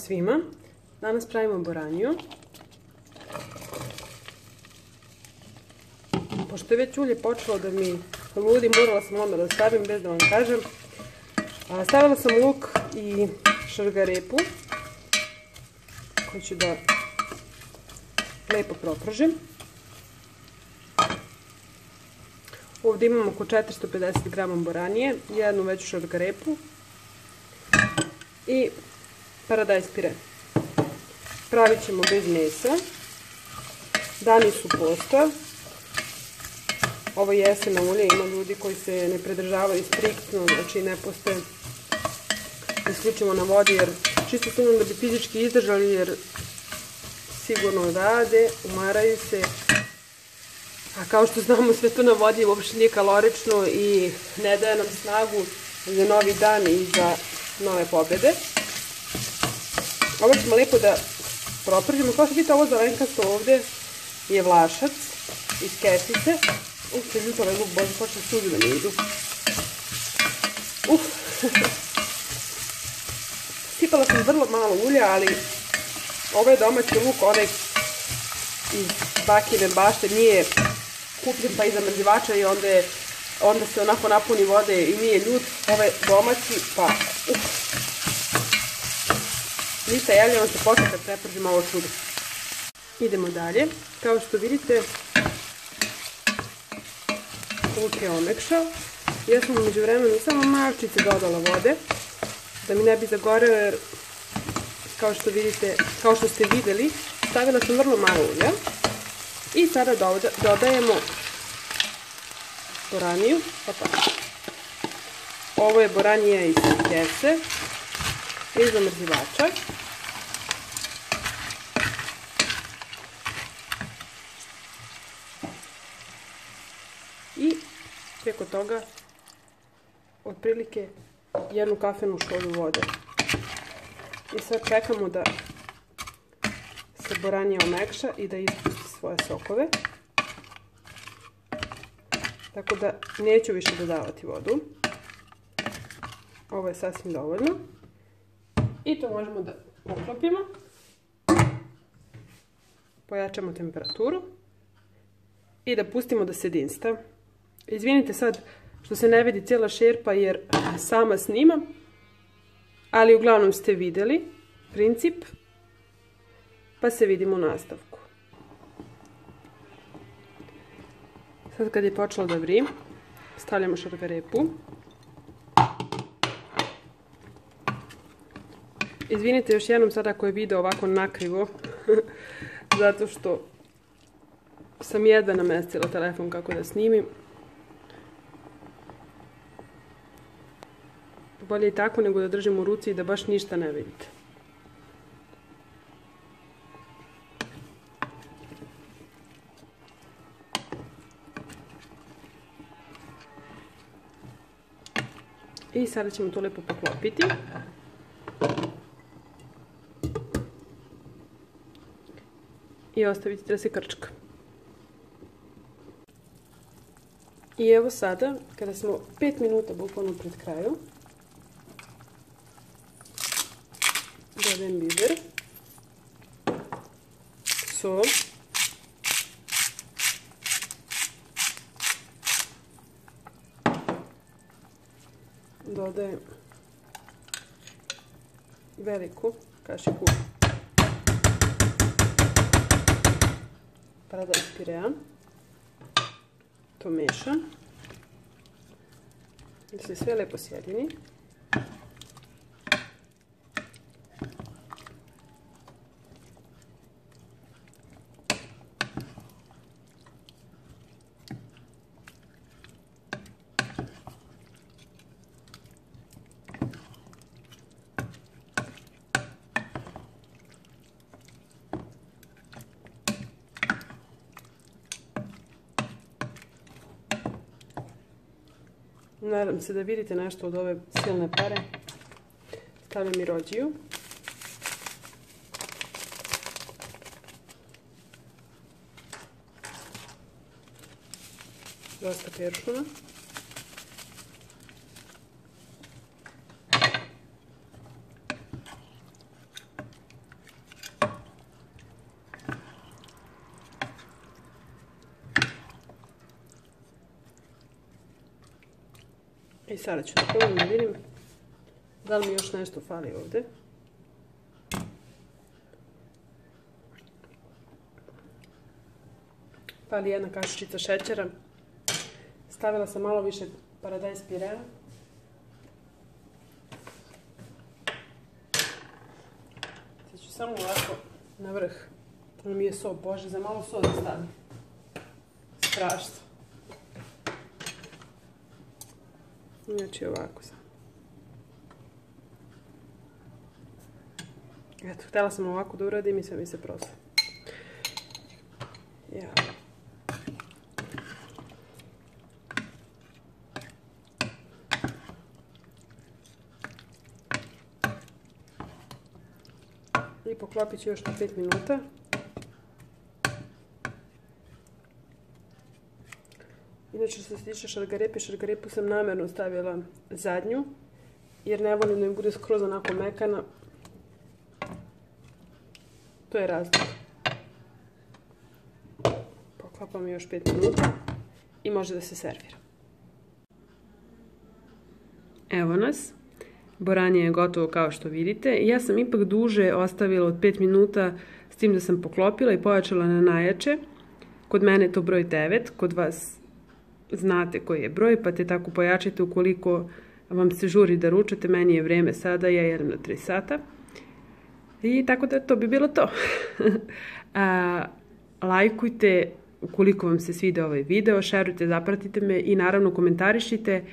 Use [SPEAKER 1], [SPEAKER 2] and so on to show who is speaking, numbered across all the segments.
[SPEAKER 1] svima. Danas pravimo boraniju. Pošto je već ulje počelo da mi ludi, morala sam odmah da stavim bez da vam kažem. Stavila sam luk i šargarepu koju ću da lepo propržim. Ovdje imam oko 450 grama boranije, jednu veću šargarepu i paradajz pire. Pravit ćemo bez mesa. Dani su posta. Ovo je jeseno ulje, ima ljudi koji se ne pridržavaju striktno, znači ne poste isključivo na vodi, jer čisto sumnjam da bi fizički izdržali, jer sigurno rade, umaraju se. A kao što znamo, sve to na vodi uopšte nije kalorično i ne daje nam snagu za novi dan i za nove pobjede. Ovo ćemo lijepo da propržimo. Kao što vidite, ovo zelenkasto ovdje je vlašac iz kesice. Se ljuta ovaj luk, bože, počne suzi da mi idu. Sipala sam vrlo malo ulja, ali ovo je domaći luk, onaj iz bakine bašte, nije kupljen pa iza mrzivača i onda se onako napuni vode i nije ljut. Ovo je domaći, pa ništa, javljamo se posle kad prepržimo ovo čudo. Idemo dalje. Kao što vidite, luk je omekšao. Ja sam u međuvremenu samo malčice dodala vode da mi ne bi zagoreo, jer kao što ste vidjeli, stavila sam vrlo malo ulja. I sada dodajemo boraniju. Ovo je boranija iz kese, iz zamrzivača. I preko toga otprilike jednu kafenu šolju vode. I sad čekamo da se boranija omekša i da ispusti svoje sokove. Tako da neću više dodavati vodu. Ovo je sasvim dovoljno. I to možemo da poklopimo. Pojačamo temperaturu. I da pustimo da se dinsta. Izvinite sad što se ne vidi cijela šerpa jer sama snimam. Ali uglavnom ste vidjeli princip. Pa se vidimo u nastavku. Sad kad je počelo da vri, stavljamo šargarepu. Izvinite još jednom sada ako je video ovako nakrivo, zato što sam jedva namestila telefon kako da snimim. Bolje i tako nego da držim u ruci i da baš ništa ne vidite. I sada ćemo to lijepo poklopiti. I ostaviti da se krčka. I evo sada, kada smo 5 minuta bukvalno pred kraju, dodajem biber, sol, dodajem veliku kašiku paradajz pirea, to mešam da se sve lepo sjedini. Nadam se da vidite nešto od ove silne pare. Stavljam i rođiju. Dosta peršuna. I sada ću da probam da vidim da li mi još nešto fali ovde. Fali jedna kašičica šećera. Stavila sam malo više paradajz pirea. Sad ću samo ovako na vrh. Ono mi je so, bože, za malo so da stavim. Strašno. Znači ovako sam. Eto, htjela sam ovako da uradim i sve mi se prosla. Ja. I poklopit ću još na 5 minuta. Inače, što se tiče šargarepe, šargarepu sam namjerno stavila zadnju, jer ne volim da mi bude skroz onako mekana. To je razlog. Poklopam još 5 minuta i može da se servira. Evo nas. Boranje je gotovo kao što vidite. Ja sam ipak duže ostavila od 5 minuta s tim da sam poklopila i pojačala na najjače. Kod mene je to broj 9, kod vas znate koji je broj, pa te tako pojačite ukoliko vam se žuri da ručate. Meni je vreme sada, ja jedem na 3 sata. I tako da to bi bilo to. Lajkujte ukoliko vam se sviđa ovaj video, šerujte, zapratite me i naravno komentarišite.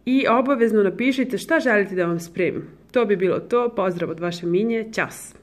[SPEAKER 1] I obavezno napišite šta želite da vam spremim. To bi bilo to. Pozdrav od vaše Minje. Ćao!